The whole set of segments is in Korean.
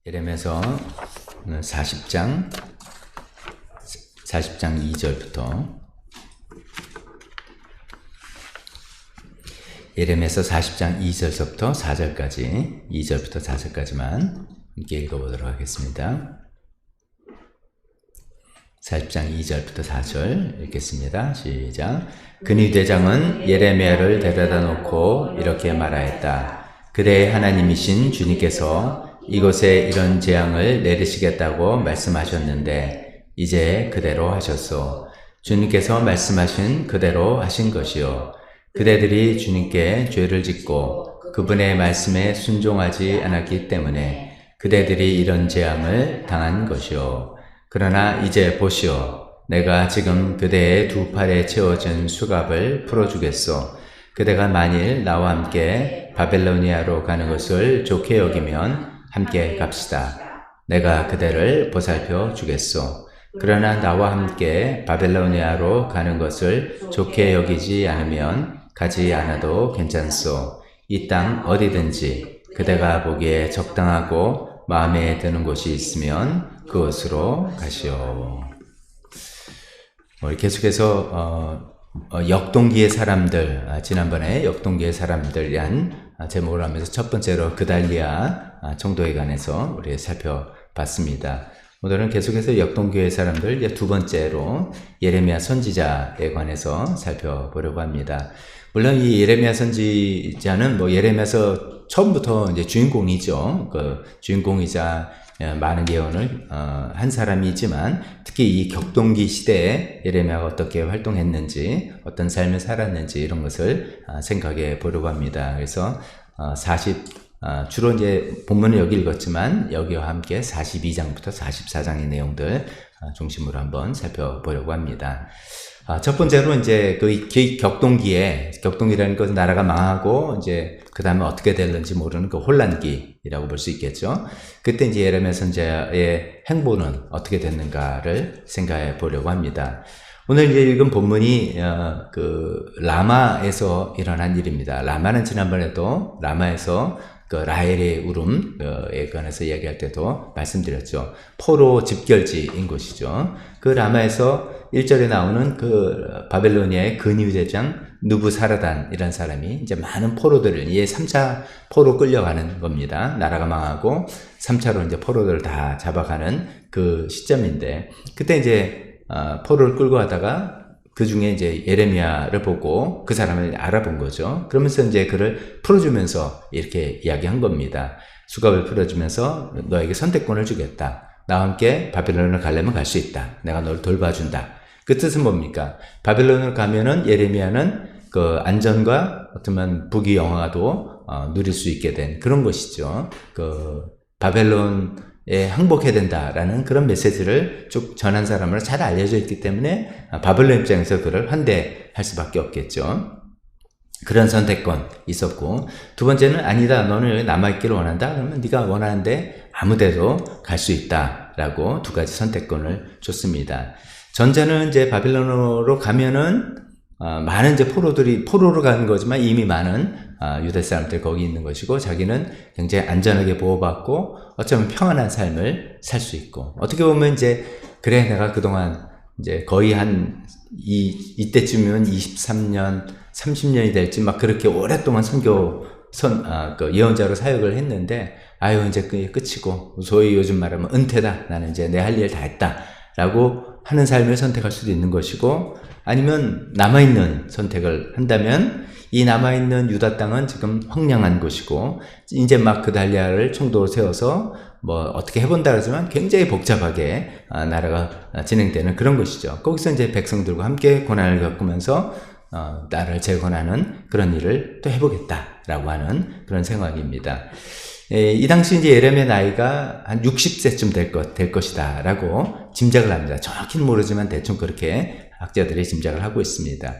예레미야서 40장 2절부터 예레미야서 40장 2절서부터 4절까지 2절부터 4절까지만 함께 읽어보도록 하겠습니다. 40장 2절부터 4절 읽겠습니다. 시작. 근위 대장은 예레미야를 데려다 놓고 이렇게 말하였다. 그대의 하나님이신 주님께서 이곳에 이런 재앙을 내리시겠다고 말씀하셨는데 이제 그대로 하셨소. 주님께서 말씀하신 그대로 하신 것이요. 그대들이 주님께 죄를 짓고 그분의 말씀에 순종하지 않았기 때문에 그대들이 이런 재앙을 당한 것이요. 그러나 이제 보시오. 내가 지금 그대의 두 팔에 채워진 수갑을 풀어주겠소. 그대가 만일 나와 함께 바벨로니아로 가는 것을 좋게 여기면 함께 갑시다. 내가 그대를 보살펴 주겠소. 그러나 나와 함께 바벨로니아로 가는 것을 좋게 여기지 않으면 가지 않아도 괜찮소. 이 땅 어디든지 그대가 보기에 적당하고 마음에 드는 곳이 있으면 그곳으로 가시오. 계속해서 역동기의 사람들, 지난번에 역동기의 사람들이란 제목을 하면서 첫 번째로 그달리아 총독에 관해서 우리 살펴봤습니다. 오늘은 계속해서 역동기의 사람들, 두 번째로 예레미야 선지자에 관해서 살펴보려고 합니다. 물론 이 예레미야 선지자는 예레미야서 처음부터 이제 주인공이죠. 그 주인공이자 많은 예언을 한 사람이지만 특히 이 격동기 시대에 예레미야가 어떻게 활동했는지 어떤 삶을 살았는지 이런 것을 생각해 보려고 합니다. 그래서 주로 이제 본문을 여기 읽었지만 여기와 함께 42장부터 44장의 내용들 중심으로 한번 살펴보려고 합니다. 첫 번째로 이제 그 격동기라는 것은 나라가 망하고 이제 그 다음에 어떻게 될는지 모르는 그 혼란기라고 볼 수 있겠죠. 그때 이제 예레미야 선지자의 행보는 어떻게 됐는가를 생각해 보려고 합니다. 오늘 이제 읽은 본문이 그 라마에서 일어난 일입니다. 라마는 지난번에도 라마에서 그 라헬의 울음에 관해서 이야기할 때도 말씀드렸죠. 포로 집결지인 곳이죠. 그 라마에서 1절에 나오는 그 바벨로니아의 근위대장 느부사라단이라는 사람이 이제 많은 포로들을 3차 포로 끌려가는 겁니다. 나라가 망하고 3차로 이제 포로들을 다 잡아가는 그 시점인데 그때 이제 포로를 끌고 가다가 그 중에 이제 예레미야를 보고 그 사람을 알아본 거죠. 그러면서 이제 그를 풀어주면서 이렇게 이야기한 겁니다. 수갑을 풀어주면서 너에게 선택권을 주겠다. 나와 함께 바벨론을 가려면 갈 수 있다. 내가 너를 돌봐준다. 그 뜻은 뭡니까? 바벨론을 가면은 예레미야는 그 안전과 어쩌면 부귀 영화도 누릴 수 있게 된 그런 것이죠. 그 바벨론에 항복해야 된다라는 그런 메시지를 쭉 전한 사람으로 잘 알려져 있기 때문에 바벨론 입장에서 그를 환대할 수밖에 없겠죠. 그런 선택권 있었고, 두 번째는 아니다. 너는 여기 남아있기를 원한다. 그러면 네가 원하는데 아무데도 갈 수 있다라고 두 가지 선택권을 줬습니다. 전자는 이제 바빌론으로 가면은 많은 이제 포로로 가는 거지만 이미 많은 유대 사람들 거기 있는 것이고 자기는 굉장히 안전하게 보호받고 어쩌면 평안한 삶을 살 수 있고 어떻게 보면 이제 그래 내가 그동안 이제 거의 이때쯤이면 23년 30년이 될지 막 그렇게 오랫동안 그 예언자로 사역을 했는데 아유 이제 끝이고 소위 요즘 말하면 은퇴다. 나는 이제 내 할 일 다 했다. 라고 하는 삶을 선택할 수도 있는 것이고 아니면 남아있는 선택을 한다면 이 남아있는 유다 땅은 지금 황량한 곳이고 이제 막 그달리아를 총독으로 세워서 어떻게 해본다 그러지만 굉장히 복잡하게 나라가 진행되는 그런 것이죠. 거기서 이제 백성들과 함께 고난을 겪으면서 나라를 재건하는 그런 일을 또 해보겠다라고 하는 그런 생각입니다. 이 당시 이제 예레미야 나이가 한 60세쯤 될 것이다 라고 짐작을 합니다. 정확히는 모르지만 대충 그렇게 학자들이 짐작을 하고 있습니다.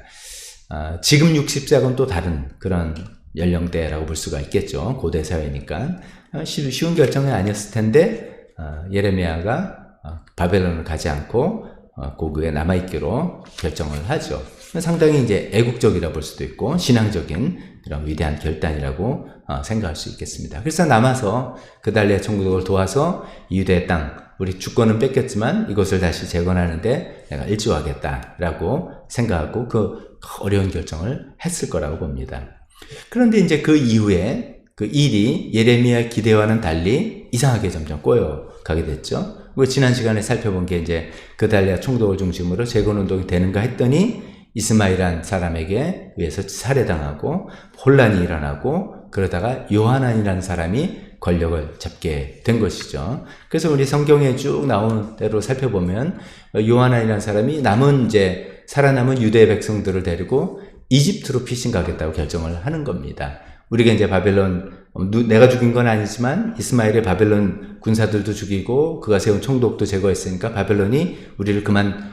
지금 60세하고는 또 다른 그런 연령대라고 볼 수가 있겠죠. 고대 사회니까. 쉬운 결정이 아니었을 텐데, 예레미야가 바벨론을 가지 않고 고국에 남아있기로 결정을 하죠. 상당히 이제 애국적이라 볼 수도 있고 신앙적인 그런 위대한 결단이라고 생각할 수 있겠습니다. 그래서 남아서 그달리아 총독을 도와서 유대의 땅, 우리 주권은 뺏겼지만 이것을 다시 재건하는데 내가 일조하겠다라고 생각하고 그 어려운 결정을 했을 거라고 봅니다. 그런데 이제 그 이후에 그 일이 예레미야 기대와는 달리 이상하게 점점 꼬여가게 됐죠. 우리 지난 시간에 살펴본 게 이제 그달리아 총독을 중심으로 재건운동이 되는가 했더니 이스마일이라는 사람에게 의해서 살해당하고 혼란이 일어나고 그러다가 요하난이라는 사람이 권력을 잡게 된 것이죠. 그래서 우리 성경에 쭉 나오는 대로 살펴보면 요하난이라는 사람이 살아남은 유대 백성들을 데리고 이집트로 피신 가겠다고 결정을 하는 겁니다. 우리가 이제 내가 죽인 건 아니지만 이스마엘의 바벨론 군사들도 죽이고 그가 세운 총독도 제거했으니까 바벨론이 우리를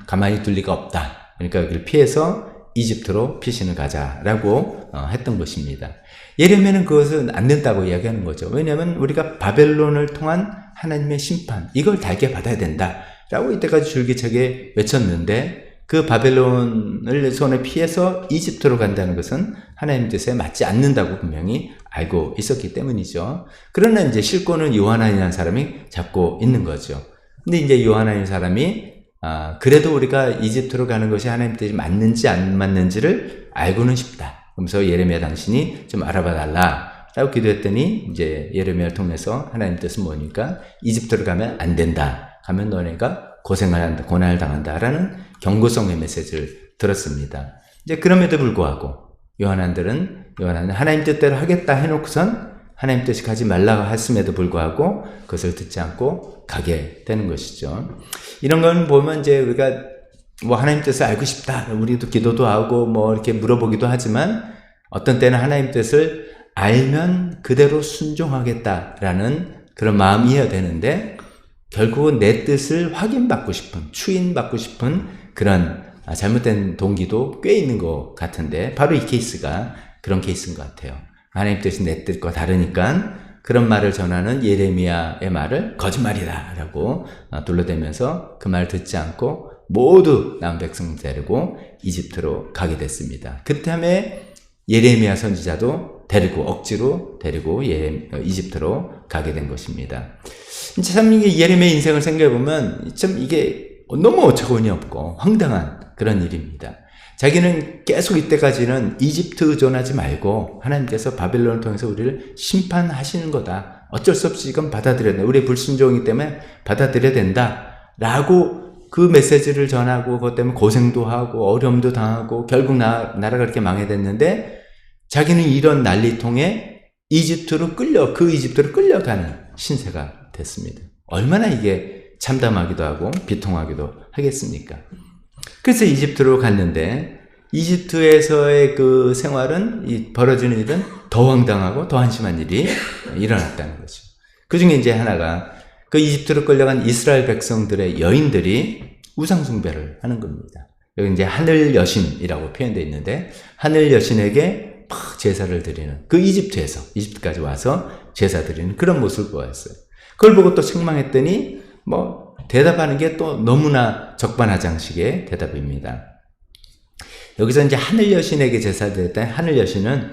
가만히 둘 리가 없다. 그러니까 여기를 피해서 이집트로 피신을 가자라고 했던 것입니다. 예레미야는 그것은 안 된다고 이야기하는 거죠. 왜냐하면 우리가 바벨론을 통한 하나님의 심판, 이걸 달게 받아야 된다라고 이때까지 줄기차게 외쳤는데 그 바벨론을 손에 피해서 이집트로 간다는 것은 하나님 뜻에 맞지 않는다고 분명히 알고 있었기 때문이죠. 그러나 이제 실권은 요하난이라는 사람이 잡고 있는 거죠. 근데 이제 요하난이라는 사람이 그래도 우리가 이집트로 가는 것이 하나님 뜻이 맞는지 안 맞는지를 알고는 싶다. 그러면서 예레미야 당신이 좀 알아봐 달라 라고 기도했더니 이제 예레미야를 통해서 하나님 뜻은 뭐니까 이집트로 가면 안 된다. 가면 너네가 고난을 당한다라는 경고성의 메시지를 들었습니다. 이제 그럼에도 불구하고 요한은 하나님 뜻대로 하겠다 해놓고선 하나님 뜻이 가지 말라고 했음에도 불구하고 그것을 듣지 않고 가게 되는 것이죠. 이런 건 보면 이제 우리가 하나님 뜻을 알고 싶다. 우리도 기도도 하고 이렇게 물어보기도 하지만 어떤 때는 하나님 뜻을 알면 그대로 순종하겠다라는 그런 마음이어야 되는데 결국은 내 뜻을 확인받고 싶은, 추인받고 싶은 그런 잘못된 동기도 꽤 있는 것 같은데 바로 이 케이스가 그런 케이스인 것 같아요. 하나님 뜻이 내 뜻과 다르니까 그런 말을 전하는 예레미야의 말을 거짓말이다 라고 둘러대면서 그 말을 듣지 않고 모두 남은 백성 데리고 이집트로 가게 됐습니다. 그다음에 예레미야 선지자도 억지로 데리고 이집트로 가게 된 것입니다. 참 이게 예레미야 인생을 생각해보면 참 이게 너무 어처구니 없고 황당한 그런 일입니다. 자기는 계속 이때까지는 이집트 의존하지 말고 하나님께서 바벨론을 통해서 우리를 심판하시는 거다. 어쩔 수 없이 이건 받아들여야 된다. 우리의 불순종이기 때문에 받아들여야 된다. 라고 그 메시지를 전하고 그것 때문에 고생도 하고 어려움도 당하고 결국 나라가 그렇게 망해됐는데 자기는 이런 난리통에 이집트로 끌려가는 신세가 됐습니다. 얼마나 이게 참담하기도 하고 비통하기도 하겠습니까? 그래서 이집트로 갔는데 이집트에서의 그 생활은 벌어지는 일은 더 황당하고 더 한심한 일이 일어났다는 거죠. 그 중에 이제 하나가 그 이집트로 끌려간 이스라엘 백성들의 여인들이 우상숭배를 하는 겁니다. 여기 이제 하늘 여신이라고 표현되어 있는데 하늘 여신에게 막 제사를 드리는 그 이집트까지 와서 제사 드리는 그런 모습을 보았어요. 그걸 보고 또 책망했더니 대답하는 게 또 너무나 적반하장식의 대답입니다. 여기서 이제 하늘 여신에게 제사 드렸다. 하늘 여신은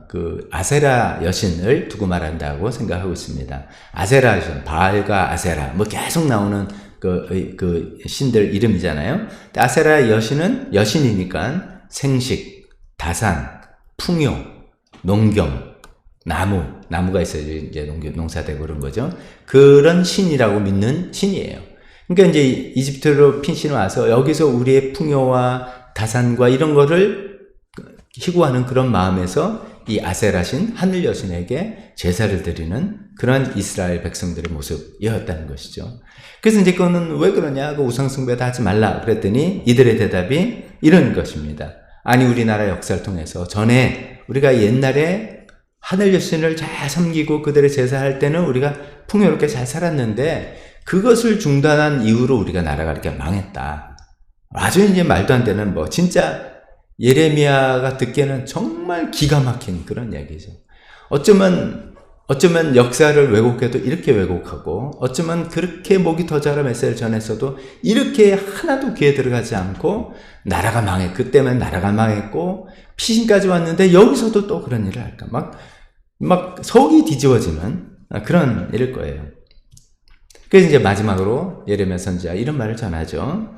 그 아세라 여신을 두고 말한다고 생각하고 있습니다. 아세라 여신, 바알과 아세라 계속 나오는 그 신들 이름이잖아요. 아세라 여신은 여신이니까 생식, 다산, 풍요, 농경, 나무가 있어야지 이제 농사되고 그런 거죠. 그런 신이라고 믿는 신이에요. 그러니까 이제 이집트로 핀신을 와서 여기서 우리의 풍요와 다산과 이런 거를 희구하는 그런 마음에서 이 아세라신 하늘 여신에게 제사를 드리는 그런 이스라엘 백성들의 모습이었다는 것이죠. 그래서 이제 그거는 왜 그러냐? 우상숭배도 하지 말라 그랬더니 이들의 대답이 이런 것입니다. 아니 우리나라 역사를 통해서 전에 우리가 옛날에 하늘 여신을 잘 섬기고 그들의 제사할 때는 우리가 풍요롭게 잘 살았는데 그것을 중단한 이후로 우리가 나라가 이렇게 망했다. 아주 이제 말도 안 되는 진짜 예레미야가 듣기에는 정말 기가 막힌 그런 얘기죠. 어쩌면 어쩌면 역사를 왜곡해도 이렇게 왜곡하고, 어쩌면 그렇게 목이 더 자라 메시지를 전했어도 이렇게 하나도 귀에 들어가지 않고 나라가 그때만 나라가 망했고 피신까지 왔는데 여기서도 또 그런 일을 할까? 막 속이 뒤집어지는 그런 일일 거예요. 그래서 이제 마지막으로 예레미야 선지자 이런 말을 전하죠.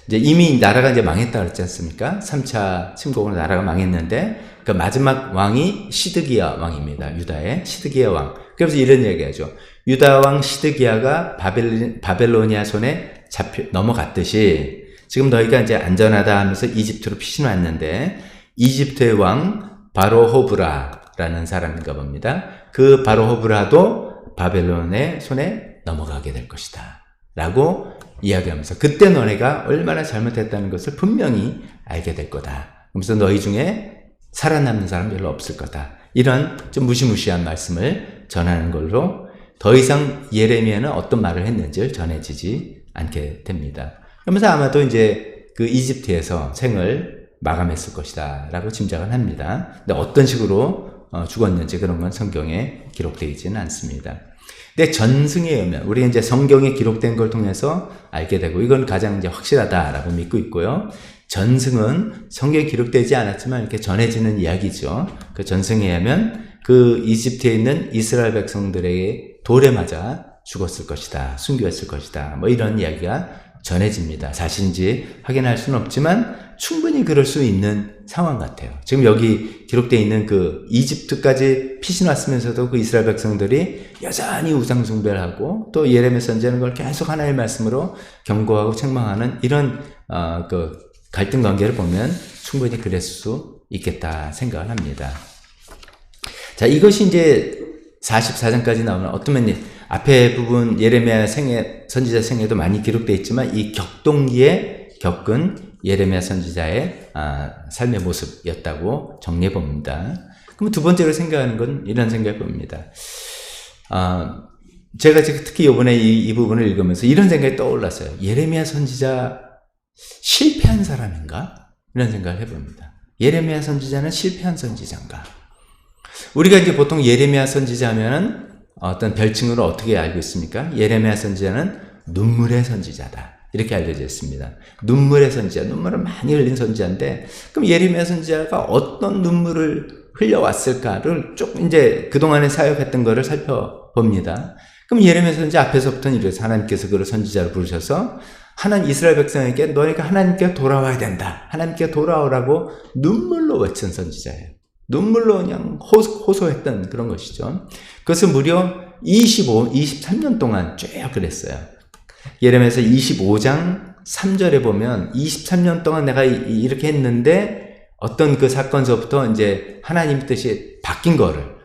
이제 이미 나라가 이제 망했다 그랬지 않습니까? 3차 침공으로 나라가 망했는데 그 마지막 왕이 시드기야 왕입니다. 유다의 시드기야 왕. 그래서 이런 얘기하죠. 유다 왕 시드기야가 바벨로니아 손에 넘어갔듯이 지금 너희가 이제 안전하다 하면서 이집트로 피신 왔는데 이집트의 왕 바로호브라라는 사람인가 봅니다. 그 바로호브라도 바벨론의 손에 넘어가게 될 것이다 라고 이야기하면서 그때 너네가 얼마나 잘못했다는 것을 분명히 알게 될 거다. 그러면서 너희 중에 살아남는 사람 별로 없을 거다. 이런 좀 무시무시한 말씀을 전하는 걸로 더 이상 예레미야는 어떤 말을 했는지를 전해지지 않게 됩니다. 그러면서 아마도 이제 그 이집트에서 생을 마감했을 것이다 라고 짐작을 합니다. 근데 어떤 식으로 죽었는지 그런 건 성경에 기록되어 있지는 않습니다. 근데 전승에 의하면 우리 이제 성경에 기록된 걸 통해서 알게 되고 이건 가장 이제 확실하다라고 믿고 있고요. 전승은 성경에 기록되지 않았지만 이렇게 전해지는 이야기죠. 그 전승에 의하면 그 이집트에 있는 이스라엘 백성들에게 돌에 맞아 죽었을 것이다, 순교했을 것이다, 뭐 이런 이야기가 전해집니다. 사실인지 확인할 수는 없지만 충분히 그럴 수 있는 상황 같아요. 지금 여기 기록되어 있는 그 이집트까지 피신 왔으면서도 그 이스라엘 백성들이 여전히 우상 숭배를 하고 또 예레미야 선지자는 걸 계속 하나님의 말씀으로 경고하고 책망하는 이런 그 갈등 관계를 보면 충분히 그랬을 수 있겠다 생각을 합니다. 자, 이것이 이제 44장까지 나오는 어쩌면 앞에 부분 예레미야 선지자 생애도 많이 기록되어 있지만 이 격동기에 겪은 예레미야 선지자의 삶의 모습이었다고 정리해 봅니다. 그럼 두 번째로 생각하는 건 이런 생각해 봅니다. 제가 지금 특히 이번에 이 부분을 읽으면서 이런 생각이 떠올랐어요. 예레미야 선지자 실패한 사람인가? 이런 생각을 해봅니다. 예레미야 선지자는 실패한 선지자인가? 우리가 이제 보통 예레미야 선지자면은 어떤 별칭으로 어떻게 알고 있습니까? 예레미야 선지자는 눈물의 선지자다. 이렇게 알려져 있습니다. 눈물의 선지자, 눈물을 많이 흘린 선지자인데, 그럼 예레미야 선지자가 어떤 눈물을 흘려왔을까를 쭉 이제 그동안에 사역했던 거를 살펴봅니다. 그럼 예레미야 선지자 앞에서부터는 이래서 하나님께서 그를 선지자로 부르셔서 하나님 이스라엘 백성에게 너희가 하나님께 돌아와야 된다. 하나님께 돌아오라고 눈물로 외친 선지자예요. 눈물로 그냥 호소했던 그런 것이죠. 그것을 무려 23년 동안 쭉 그랬어요. 예레미야서 25장 3절에 보면 23년 동안 내가 이렇게 했는데 어떤 그 사건서부터 이제 하나님 뜻이 바뀐 거를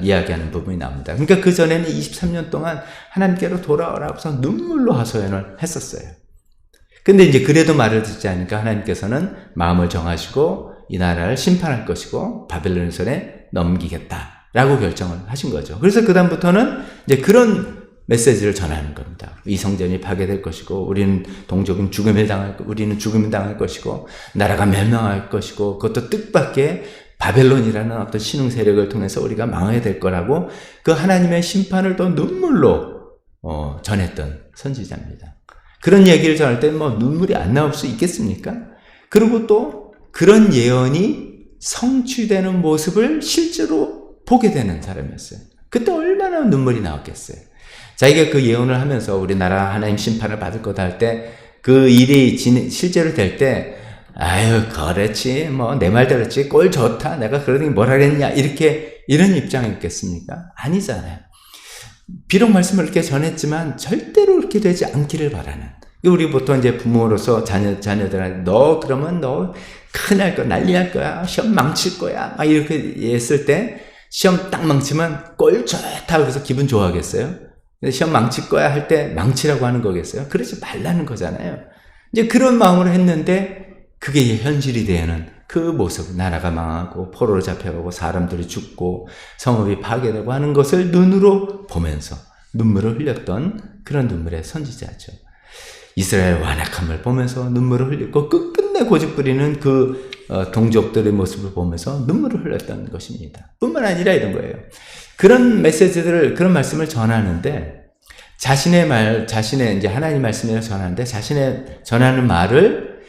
이야기하는 부분이 나옵니다. 그러니까 그 전에는 23년 동안 하나님께로 돌아오라고 해서 눈물로 하소연을 했었어요. 근데 이제 그래도 말을 듣지 않으니까 하나님께서는 마음을 정하시고 이 나라를 심판할 것이고 바벨론 손에 넘기겠다라고 결정을 하신 거죠. 그래서 그다음부터는 이제 그런 메시지를 전하는 겁니다. 이 성전이 파괴될 것이고 우리는 동족은 우리는 죽음을 당할 것이고 나라가 멸망할 것이고 그것도 뜻밖의 바벨론이라는 어떤 신흥 세력을 통해서 우리가 망하게 될 거라고 그 하나님의 심판을 또 눈물로 전했던 선지자입니다. 그런 얘기를 전할 때 뭐 눈물이 안 나올 수 있겠습니까? 그리고 또 그런 예언이 성취되는 모습을 실제로 보게 되는 사람이었어요. 그때 얼마나 눈물이 나왔겠어요. 자기가 그 예언을 하면서 우리나라 하나님 심판을 받을 거다 할 때 그 일이 실제로 될 때 아유 그렇지 뭐 내 말대로 그렇지 꼴 좋다 내가 그러더니 뭐라 그랬냐 이런 입장이었겠습니까? 아니잖아요. 비록 말씀을 이렇게 전했지만 절대로 그렇게 되지 않기를 바라는. 우리 보통 이제 부모로서 자녀들한테 너 그러면 너 큰일 날 거야 난리 날 거야 시험 망칠 거야 막 이렇게 했을 때 시험 딱 망치면 꼴 좋다 그래서 기분 좋아하겠어요? 시험 망칠 거야 할 때 망치라고 하는 거겠어요? 그러지 말라는 거잖아요. 이제 그런 마음으로 했는데 그게 현실이 되는 그 모습, 나라가 망하고 포로로 잡혀가고 사람들이 죽고 성읍이 파괴되고 하는 것을 눈으로 보면서 눈물을 흘렸던 그런 눈물의 선지자죠. 이스라엘 완악함을 보면서 눈물을 흘리고 끝끝내 고집부리는 그 동족들의 모습을 보면서 눈물을 흘렸던 것입니다. 뿐만 아니라 이런 거예요. 그런 메시지들을, 그런 말씀을 전하는데, 자신의 이제 하나님 말씀을 전하는데, 자신의 전하는 말을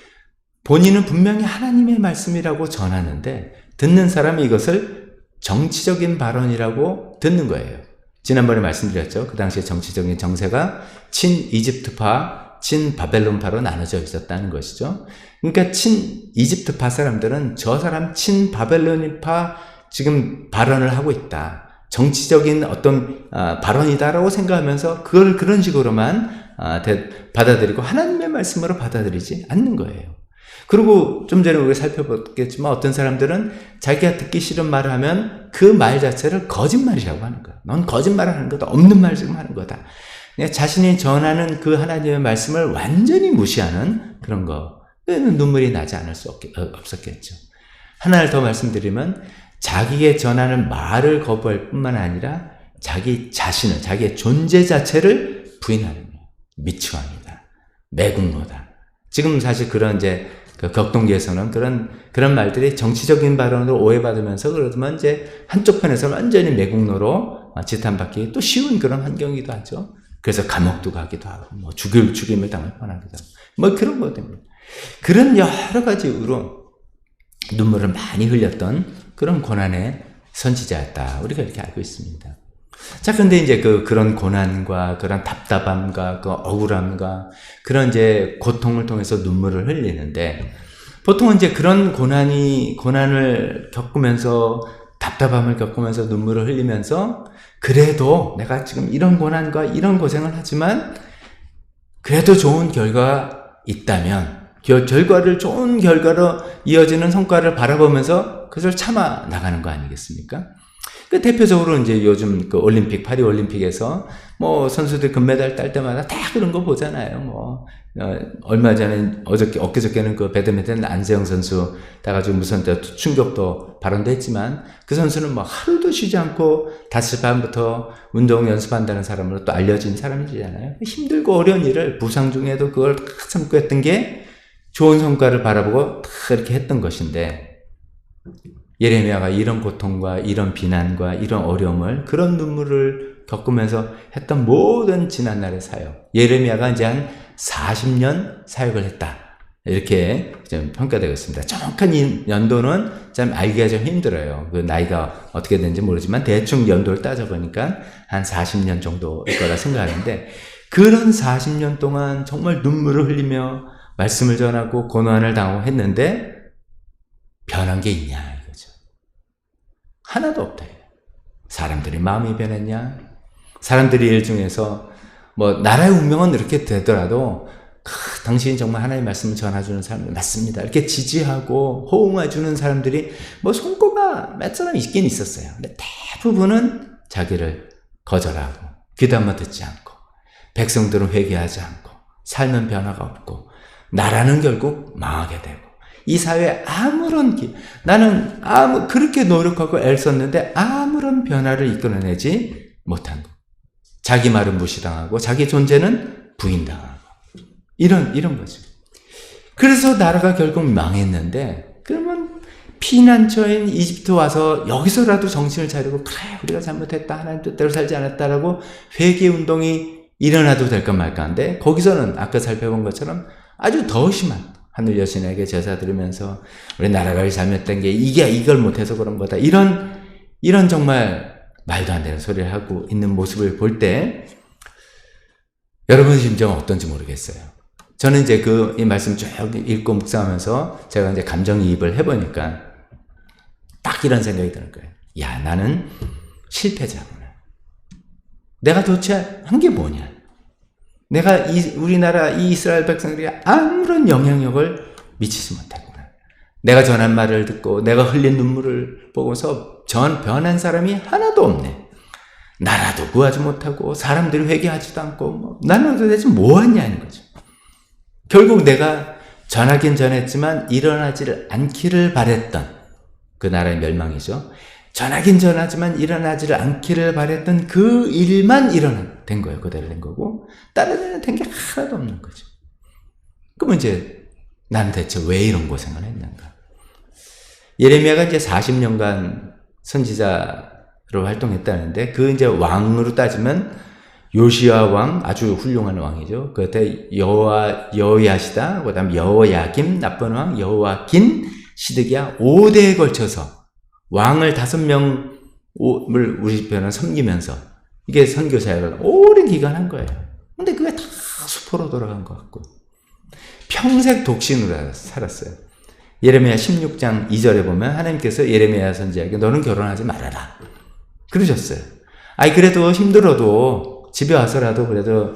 본인은 분명히 하나님의 말씀이라고 전하는데, 듣는 사람이 이것을 정치적인 발언이라고 듣는 거예요. 지난번에 말씀드렸죠. 그 당시에 정치적인 정세가 친이집트파, 친바벨론파로 나눠져 있었다는 것이죠. 그러니까 친이집트파 사람들은 저 사람 친바벨론파 지금 발언을 하고 있다. 정치적인 어떤 발언이다라고 생각하면서 그걸 그런 식으로만 받아들이고 하나님의 말씀으로 받아들이지 않는 거예요. 그리고 좀 전에 우리가 살펴봤겠지만 어떤 사람들은 자기가 듣기 싫은 말을 하면 그 말 자체를 거짓말이라고 하는 거야. 넌 거짓말을 하는 거다. 없는 말 지금 하는 거다. 자신이 전하는 그 하나님의 말씀을 완전히 무시하는 그런 거. 눈물이 나지 않을 수 없었겠죠. 하나를 더 말씀드리면 자기의 전하는 말을 거부할 뿐만 아니라 자기 자신을, 자기의 존재 자체를 부인하는 거예요. 미치광이다. 매국노다. 지금 사실 그런 이제 그 격동기에서는 그런 말들이 정치적인 발언으로 오해받으면서 그러면 이제 한쪽 편에서 완전히 매국노로 지탄받기 또 쉬운 그런 환경이기도 하죠. 그래서 감옥도 가기도 하고, 뭐 죽임을 당할 뻔하기도 하고, 뭐 그런 거 때문에. 그런 여러 가지 이유로 눈물을 많이 흘렸던 그런 고난의 선지자였다. 우리가 이렇게 알고 있습니다. 자, 근데 이제 그런 고난과 그런 답답함과 그 억울함과 그런 이제 고통을 통해서 눈물을 흘리는데, 보통은 이제 그런 고난을 겪으면서 답답함을 겪으면서 눈물을 흘리면서 그래도 내가 지금 이런 고난과 이런 고생을 하지만 그래도 좋은 결과가 있다면 결과를 좋은 결과로 이어지는 성과를 바라보면서 그것을 참아 나가는 거 아니겠습니까? 그 대표적으로 이제 요즘 그 올림픽, 파리 올림픽에서 뭐 선수들 금메달 딸 때마다 다 그런 거 보잖아요. 뭐 얼마 전에 엊그저께는 그 배드민턴 안세영 선수 따가지고 무슨 충격도 발언도 했지만 그 선수는 뭐 하루도 쉬지 않고 다시 밤부터 운동 연습한다는 사람으로 또 알려진 사람이잖아요. 힘들고 어려운 일을 부상 중에도 그걸 다 참고 했던 게 좋은 성과를 바라보고 다 이렇게 했던 것인데, 예레미야가 이런 고통과 이런 비난과 이런 어려움을, 그런 눈물을 겪으면서 했던 모든 지난날의 사역, 예레미야가 이제 한 40년 사역을 했다, 이렇게 좀 평가되고 있습니다. 정확한 이 연도는 참 알기가 좀 힘들어요. 그 나이가 어떻게 되는지 모르지만 대충 연도를 따져보니까 한 40년 정도일 거라 생각하는데, 그런 40년 동안 정말 눈물을 흘리며 말씀을 전하고 고난을 당하고 했는데 변한 게 있냐 이거죠. 하나도 없다. 사람들이 마음이 변했냐? 사람들이 일 중에서 뭐 나라의 운명은 이렇게 되더라도 당신이 정말 하나님의 말씀을 전해주는 사람들 맞습니다, 이렇게 지지하고 호응해주는 사람들이 뭐 손꼽아 몇 사람 있긴 있었어요. 근데 대부분은 자기를 거절하고 귀도 한번 듣지 않고, 백성들은 회개하지 않고, 삶은 변화가 없고, 나라는 결국 망하게 되고, 이 사회에 나는 그렇게 노력하고 애썼는데 아무런 변화를 이끌어내지 못한 거. 자기 말은 무시당하고 자기 존재는 부인당하고, 이런 거죠. 그래서 나라가 결국 망했는데, 그러면 피난처인 이집트 와서 여기서라도 정신을 차리고, 그래 우리가 잘못했다, 하나님 뜻대로 살지 않았다라고 회개 운동이 일어나도 될까 말까 한데, 거기서는 아까 살펴본 것처럼 아주 더 심한 하늘 여신에게 제사 드리면서 우리 나라가 잘못된 게 이걸 못해서 그런 거다, 이런 정말 말도 안 되는 소리를 하고 있는 모습을 볼 때 여러분 심정은 어떤지 모르겠어요. 저는 이제 이 말씀 쭉 읽고 묵상하면서 제가 이제 감정이입을 해보니까 딱 이런 생각이 드는 거예요. 야, 나는 실패자구나. 내가 도대체 한 게 뭐냐? 내가 우리나라 이 이스라엘 백성들이 아무런 영향력을 미치지 못했구나. 내가 전한 말을 듣고 내가 흘린 눈물을 보고서 변한 사람이 하나도 없네. 나라도 구하지 못하고 사람들이 회개하지도 않고, 나는 도대체 뭐 하냐는 거죠. 결국 내가 전하긴 전했지만 일어나지를 않기를 바랬던 그 나라의 멸망이죠. 전하긴 전하지만 일어나지를 않기를 바랬던 그 일만 된 거예요. 그대로 된 거고, 다른 일은 된 게 하나도 없는 거죠. 그러면 이제 난 대체 왜 이런 고생을 했는가? 예레미야가 이제 40년간 선지자 활동했다는데, 그 이제 왕으로 따지면 요시야 왕, 아주 훌륭한 왕이죠. 그때 여호야시다, 그 다음 여호야김, 나쁜 왕, 여호와긴, 시드기야 5대에 걸쳐서 왕을 5명을 우리 편은 섬기면서 이게 선교사역을 오랜 기간 한 거예요. 근데 그게 다 수포로 돌아간 것 같고 평생 독신으로 살았어요. 예레미야 16장 2절에 보면 하나님께서 예레미야 선지자에게 너는 결혼하지 말아라 그러셨어요. 아이 그래도 힘들어도 집에 와서라도 그래도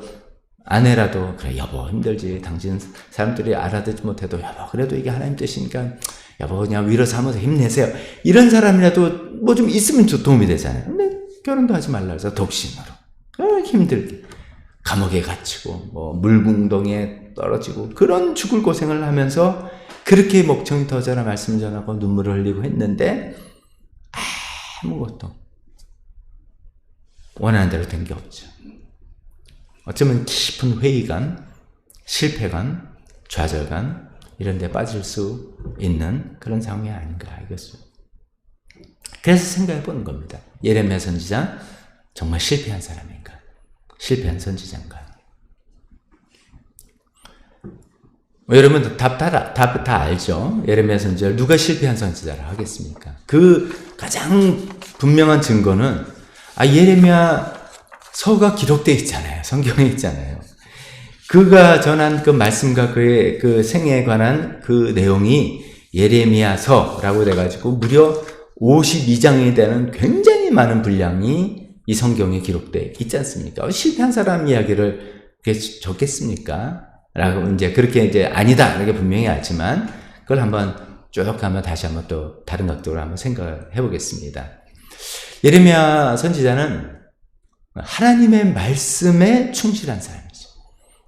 아내라도 그래 여보 힘들지 당신 사람들이 알아듣지 못해도 여보 그래도 이게 하나님 뜻이니까 여보 그냥 위로 삼아서 힘내세요. 이런 사람이라도 뭐 좀 있으면 도움이 되잖아요. 근데 결혼도 하지 말라 해서 독신으로 힘들게 감옥에 갇히고 뭐 물궁동에 떨어지고 그런 죽을 고생을 하면서 그렇게 목청이 터져라 말씀 전하고 눈물을 흘리고 했는데 아무것도 원하는 대로 된 게 없죠. 어쩌면 깊은 회의감, 실패감, 좌절감 이런 데 빠질 수 있는 그런 상황이 아닌가 이것을. 그래서 생각해 보는 겁니다. 예레미야 선지자 정말 실패한 사람인가? 실패한 선지자인가? 여러분 답 다 알죠? 예레미야 선지자를 누가 실패한 선지자라 하겠습니까? 그 가장 분명한 증거는 예레미야 서가 기록되어 있잖아요. 성경에 있잖아요. 그가 전한 그 말씀과 그의 그 생애에 관한 그 내용이 예레미야서라고 돼가지고 무려 52장이 되는 굉장히 많은 분량이 이 성경에 기록되어 있지 않습니까? 실패한 사람 이야기를 적겠습니까? 라고 이제 그렇게 이제 아니다. 이렇게 분명히 알지만 그걸 한번 쭉 하면 다시 한번 또 다른 각도로 한번 생각을 해보겠습니다. 예레미야 선지자는 하나님의 말씀에 충실한 사람이죠.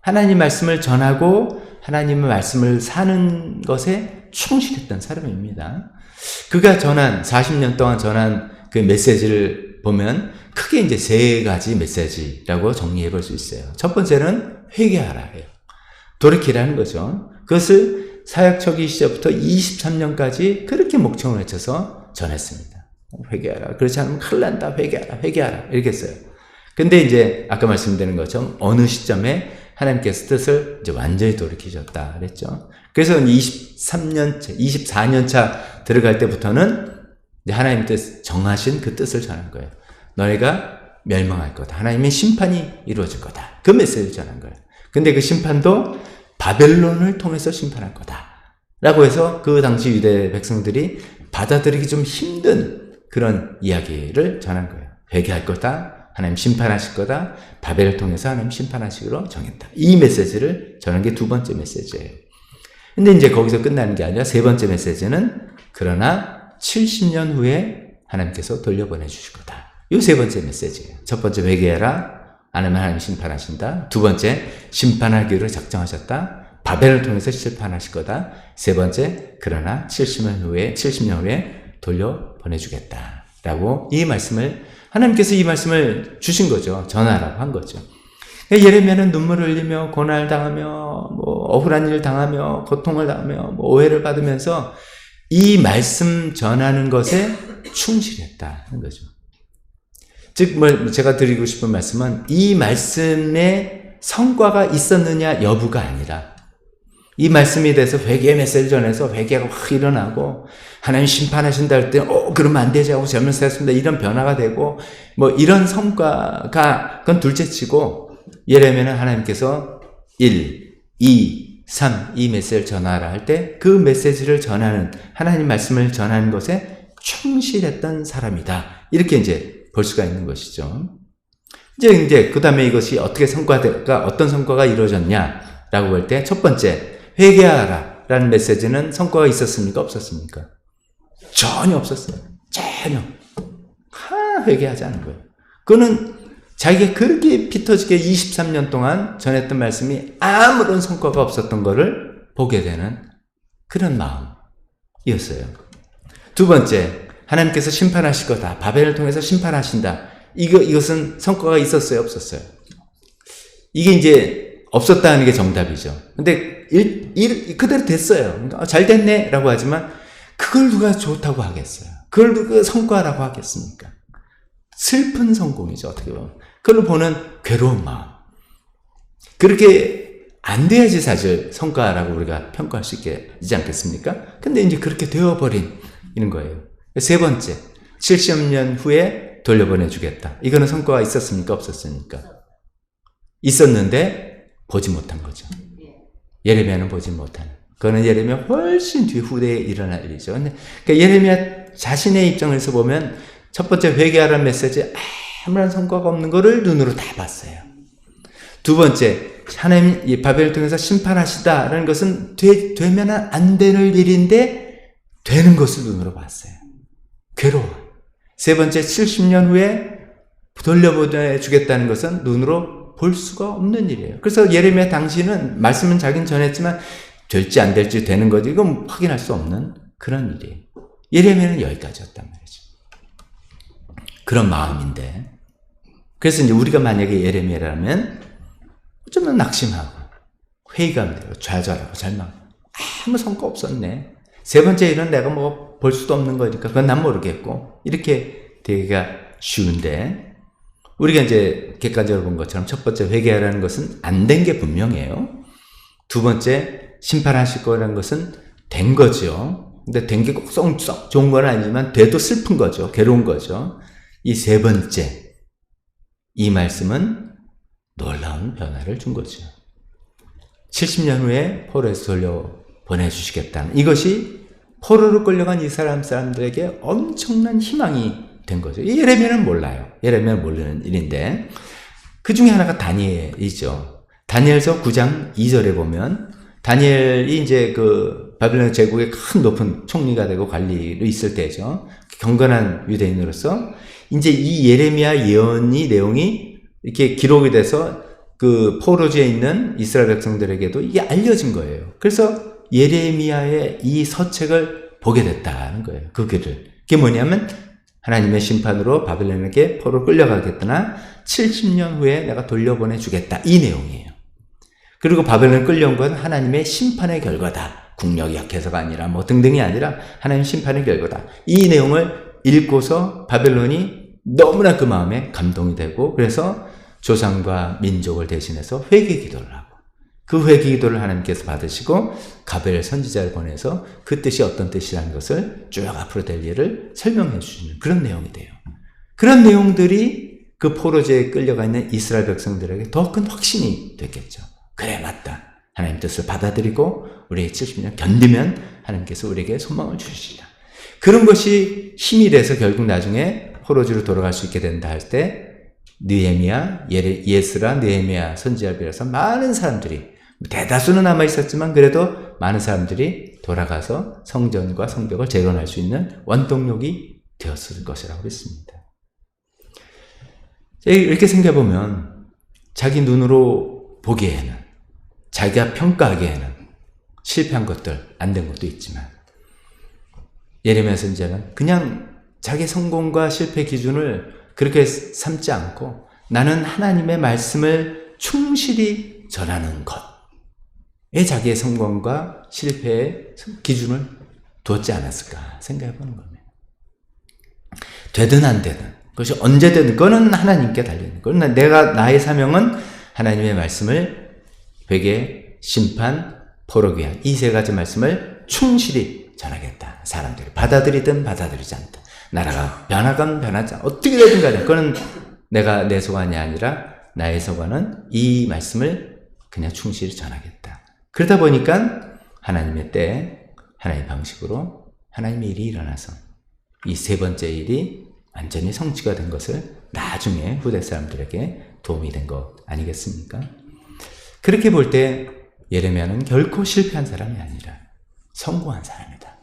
하나님 말씀을 전하고 하나님의 말씀을 사는 것에 충실했던 사람입니다. 그가 40년 동안 전한 그 메시지를 보면 크게 이제 3가지 메시지라고 정리해 볼 수 있어요. 첫 번째는 회개하라 해요. 돌이키라는 거죠. 그것을 사역 초기 시절부터 23년까지 그렇게 목청을 외쳐서 전했습니다. 회개하라. 그렇지 않으면 큰일 난다. 회개하라. 이렇게 했어요. 근데 이제 아까 말씀드린 것처럼 어느 시점에 하나님께서 뜻을 이제 완전히 돌이키셨다 그랬죠. 그래서 24년차 들어갈 때부터는 이제 하나님 뜻 정하신 그 뜻을 전한 거예요. 너희가 멸망할 거다. 하나님의 심판이 이루어질 거다. 그 메시지를 전한 거예요. 근데 그 심판도 바벨론을 통해서 심판할 거다. 라고 해서 그 당시 유대 백성들이 받아들이기 좀 힘든 그런 이야기를 전한 거예요. 회개할 거다. 하나님 심판하실 거다. 바벨을 통해서 하나님 심판하시기로 정했다. 이 메시지를 전한 게 2번째 메시지예요. 근데 이제 거기서 끝나는 게 아니라 3번째 메시지는 그러나 70년 후에 하나님께서 돌려보내 주실 거다. 이 3번째 메시지예요. 첫 번째 회개하라. 안 하면 하나님 심판하신다. 2번째 심판하기로 작정하셨다. 바벨을 통해서 심판하실 거다. 3번째 그러나 70년 후에 돌려보내주겠다. 라고 이 말씀을 하나님께서 이 말씀을 주신 거죠. 전하라고 한 거죠. 예레미야는 눈물을 흘리며 고난을 당하며 뭐 억울한 일을 당하며 고통을 당하며 뭐 오해를 받으면서 이 말씀 전하는 것에 충실했다는 거죠. 즉 제가 드리고 싶은 말씀은 이 말씀에 성과가 있었느냐 여부가 아니라 이 말씀에 대해서 회개의 메시지를 전해서 회개가 확 일어나고 하나님 심판하신다 할 때 그러면 안 되지 하고 잘못을 했습니다. 이런 변화가 되고 뭐 이런 성과가 그건 둘째치고 예레미야는 하나님께서 1, 2, 3 이 메시지를 전하라 할 때 그 메시지를 전하는 하나님 말씀을 전하는 것에 충실했던 사람이다. 이렇게 이제 볼 수가 있는 것이죠. 이제 그 다음에 이것이 어떻게 어떤 성과가 이루어졌냐라고 볼 때 첫 번째 회개하라 라는 메시지는 성과가 있었습니까? 없었습니까? 전혀 없었어요. 전혀. 회개하지 않은 거예요. 그거는 자기가 그렇게 피 터지게 23년 동안 전했던 말씀이 아무런 성과가 없었던 것을 보게 되는 그런 마음이었어요. 2번째, 하나님께서 심판하실 거다. 바벨을 통해서 심판하신다. 이것은 성과가 있었어요? 없었어요? 이게 이제 없었다는 게 정답이죠. 근데 그대로 됐어요. 잘 됐네 라고 하지만 그걸 누가 좋다고 하겠어요? 그걸 누가 성과라고 하겠습니까? 슬픈 성공이죠. 어떻게 보면. 그걸 보는 괴로운 마음. 그렇게 안 돼야지 사실 성과라고 우리가 평가할 수 있지 않겠습니까? 근데 이제 그렇게 되어버린 이런 거예요. 세 번째, 70년 후에 돌려보내주겠다. 이거는 성과가 있었습니까? 없었습니까? 있었는데 보지 못한 거죠. 예레미야는 보지 못하는. 그거는 예레미야 훨씬 뒤 후대에 일어날 일이죠. 그러니까 예레미야 자신의 입장에서 보면 첫 번째 회개하라는 메시지 아무런 성과가 없는 거를 눈으로 다 봤어요. 두 번째, 하나님 이 바벨을 통해서 심판하시다라는 것은 되면 안 되는 일인데 되는 것을 눈으로 봤어요. 괴로워. 세 번째, 70년 후에 돌려보내주겠다는 것은 눈으로 볼 수가 없는 일이에요. 그래서 예레미야 당시는 말씀은 자기는 전했지만 될지 안 될지 되는 거지 이건 확인할 수 없는 그런 일이에요. 예레미야는 여기까지였단 말이죠. 그런 마음인데 그래서 이제 우리가 만약에 예레미야라면 어쩌면 낙심하고 회의감이 되고 좌절하고 절망. 아무 성과 없었네. 세 번째 일은 내가 뭐 볼 수도 없는 거니까 그건 난 모르겠고 이렇게 되기가 쉬운데 우리가 이제 객관적으로 본 것처럼 첫 번째 회개하라는 것은 안 된 게 분명해요. 두 번째 심판하실 거라는 것은 된 거죠. 근데 된 게 꼭 썩 좋은 건 아니지만 돼도 슬픈 거죠. 괴로운 거죠. 이 세 번째 이 말씀은 놀라운 변화를 준 거죠. 70년 후에 포로에서 돌려보내주시겠다는 이것이 포로로 끌려간 이 사람들에게 엄청난 희망이 된 거죠. 예레미야는 몰라요. 예레미야는 모르는 일인데 그 중에 하나가 다니엘이죠. 다니엘서 9장 2절에 보면 다니엘이 이제 그 바빌론 제국의 큰 높은 총리가 되고 관리로 있을 때죠. 경건한 유대인으로서 이제 이 예레미야 예언이 내용이 이렇게 기록이 돼서 그 포로지에 있는 이스라엘 백성들에게도 이게 알려진 거예요. 그래서 예레미야의 이 서책을 보게 됐다는 거예요. 그 글을. 그게 뭐냐면 하나님의 심판으로 바벨론에게 포로 끌려가겠다나 70년 후에 내가 돌려보내 주겠다. 이 내용이에요. 그리고 바벨론에 끌려온 건 하나님의 심판의 결과다. 국력이 약해서가 아니라 뭐 등등이 아니라 하나님 심판의 결과다. 이 내용을 읽고서 바벨론이 너무나 그 마음에 감동이 되고 그래서 조상과 민족을 대신해서 회개 기도를 하고 그 회개 기도를 하나님께서 받으시고 가벨 선지자를 보내서 그 뜻이 어떤 뜻이라는 것을 쭉 앞으로 될 일을 설명해 주시는 그런 내용이 돼요. 그런 내용들이 그 포로제에 끌려가 있는 이스라엘 백성들에게 더 큰 확신이 됐겠죠. 그래 맞다. 하나님 뜻을 받아들이고 우리의 70년 견디면 하나님께서 우리에게 소망을 주시리라. 그런 것이 힘이 돼서 결국 나중에 포로지로 돌아갈 수 있게 된다 할 때 느헤미야, 예스라, 느헤미야 선지자를 비롯해서 많은 사람들이 대다수는 남아 있었지만 그래도 많은 사람들이 돌아가서 성전과 성벽을 재건할 수 있는 원동력이 되었을 것이라고 믿습니다. 이렇게 생각해보면 자기 눈으로 보기에는 자기가 평가하기에는 실패한 것들, 안 된 것도 있지만 예레미야 선지자는 그냥 자기 성공과 실패 기준을 그렇게 삼지 않고 나는 하나님의 말씀을 충실히 전하는 것에 자기의 성공과 실패의 기준을 두었지 않았을까 생각해보는 겁니다. 되든 안 되든 그것이 언제 되든 그거는 하나님께 달려있는 거예요. 내가 나의 사명은 하나님의 말씀을 회개, 심판, 포로귀환 이 세 가지 말씀을 충실히 전하겠다. 사람들이 받아들이든 받아들이지 않든 나라가 변하건 변하지 않든 어떻게 되든 간에 그거는 내가 내 소관이 아니라 나의 소관은 이 말씀을 그냥 충실히 전하겠다. 그러다 보니까 하나님의 때에 하나님의 방식으로 하나님의 일이 일어나서 이 세 번째 일이 완전히 성취가 된 것을 나중에 후대 사람들에게 도움이 된 것 아니겠습니까? 그렇게 볼 때 예레미야는 결코 실패한 사람이 아니라 성공한 사람이다.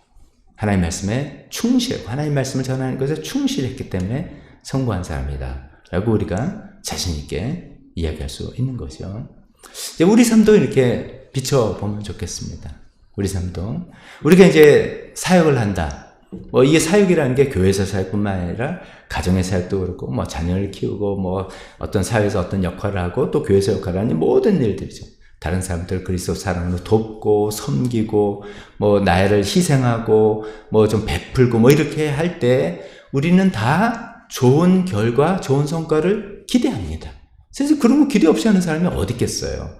하나님 말씀에 충실하고 하나님 말씀을 전하는 것에 충실했기 때문에 성공한 사람이다. 라고 우리가 자신 있게 이야기할 수 있는 거죠. 이제 우리 삶도 이렇게 비춰보면 좋겠습니다. 우리 삶도. 우리가 이제 사역을 한다. 뭐 이게 사역이라는 게 교회에서 사역뿐만 아니라 가정의 사역도 그렇고 뭐 자녀를 키우고 뭐 어떤 사회에서 어떤 역할을 하고 또 교회에서 역할을 하는 모든 일들이죠. 다른 사람들 그리스도 사랑으로 돕고 섬기고 뭐 나를 희생하고 뭐 좀 베풀고 뭐 이렇게 할 때 우리는 다 좋은 결과, 좋은 성과를 기대합니다. 그래서 그런 거 기대 없이 하는 사람이 어디 있겠어요.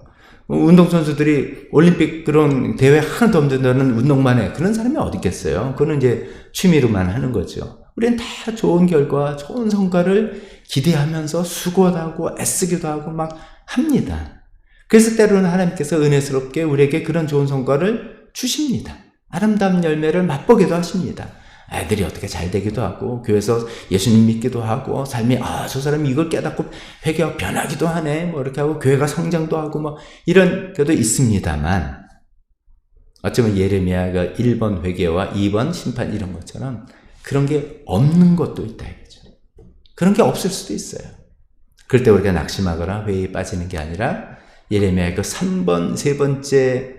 운동선수들이 올림픽 그런 대회 하나도 없는 운동만 해. 그런 사람이 어디 있겠어요. 그거는 이제 취미로만 하는 거죠. 우리는 다 좋은 결과, 좋은 성과를 기대하면서 수고도 하고 애쓰기도 하고 막 합니다. 그래서 때로는 하나님께서 은혜스럽게 우리에게 그런 좋은 성과를 주십니다. 아름다운 열매를 맛보기도 하십니다. 애들이 어떻게 잘 되기도 하고 교회에서 예수님 믿기도 하고 삶이 저 사람이 이걸 깨닫고 회개하고 변하기도 하네 뭐 이렇게 하고 교회가 성장도 하고 뭐 이런 것도 있습니다만 어쩌면 예레미야가 1번 회개와 2번 심판 이런 것처럼 그런 게 없는 것도 있다 이거죠. 그런 게 없을 수도 있어요. 그럴 때 우리가 낙심하거나 회의에 빠지는 게 아니라 예레미야의 그 3번 세 번째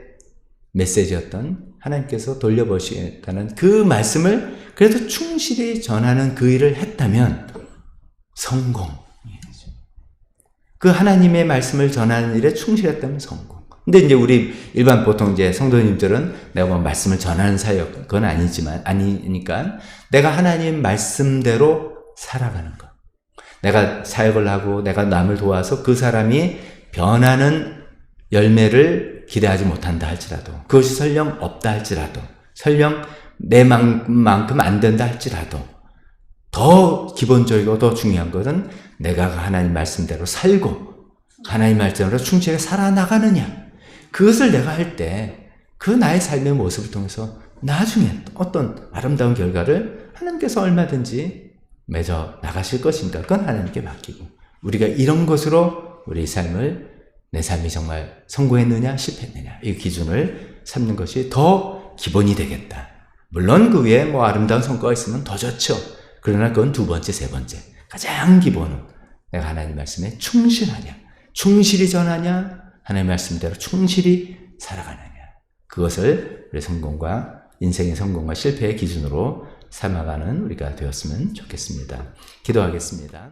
메시지였던 하나님께서 돌려보시겠다는 그 말씀을 그래도 충실히 전하는 그 일을 했다면 성공. 그 하나님의 말씀을 전하는 일에 충실했다면 성공. 근데 이제 우리 일반 보통 이제 성도님들은 내가 뭐 말씀을 전하는 사역, 그건 아니니까 내가 하나님 말씀대로 살아가는 것. 내가 사역을 하고 내가 남을 도와서 그 사람이 변하는 열매를 기대하지 못한다 할지라도, 그것이 설령 없다 할지라도, 설령 내 만큼 안 된다 할지라도, 더 기본적이고 더 중요한 것은 내가 하나님 말씀대로 살고 하나님 말씀대로 충실히 살아나가느냐. 그것을 내가 할 때 그 나의 삶의 모습을 통해서 나중에 어떤 아름다운 결과를 하나님께서 얼마든지 맺어 나가실 것인가, 그건 하나님께 맡기고, 우리가 이런 것으로 우리 삶을, 내 삶이 정말 성공했느냐 실패했느냐 이 기준을 삼는 것이 더 기본이 되겠다. 물론 그 위에 뭐 아름다운 성과가 있으면 더 좋죠. 그러나 그건 두 번째, 세 번째. 가장 기본은 내가 하나님 말씀에 충실하냐, 충실히 전하냐, 하나님 말씀대로 충실히 살아가느냐. 그것을 우리 성공과 인생의 성공과 실패의 기준으로 삼아가는 우리가 되었으면 좋겠습니다. 기도하겠습니다.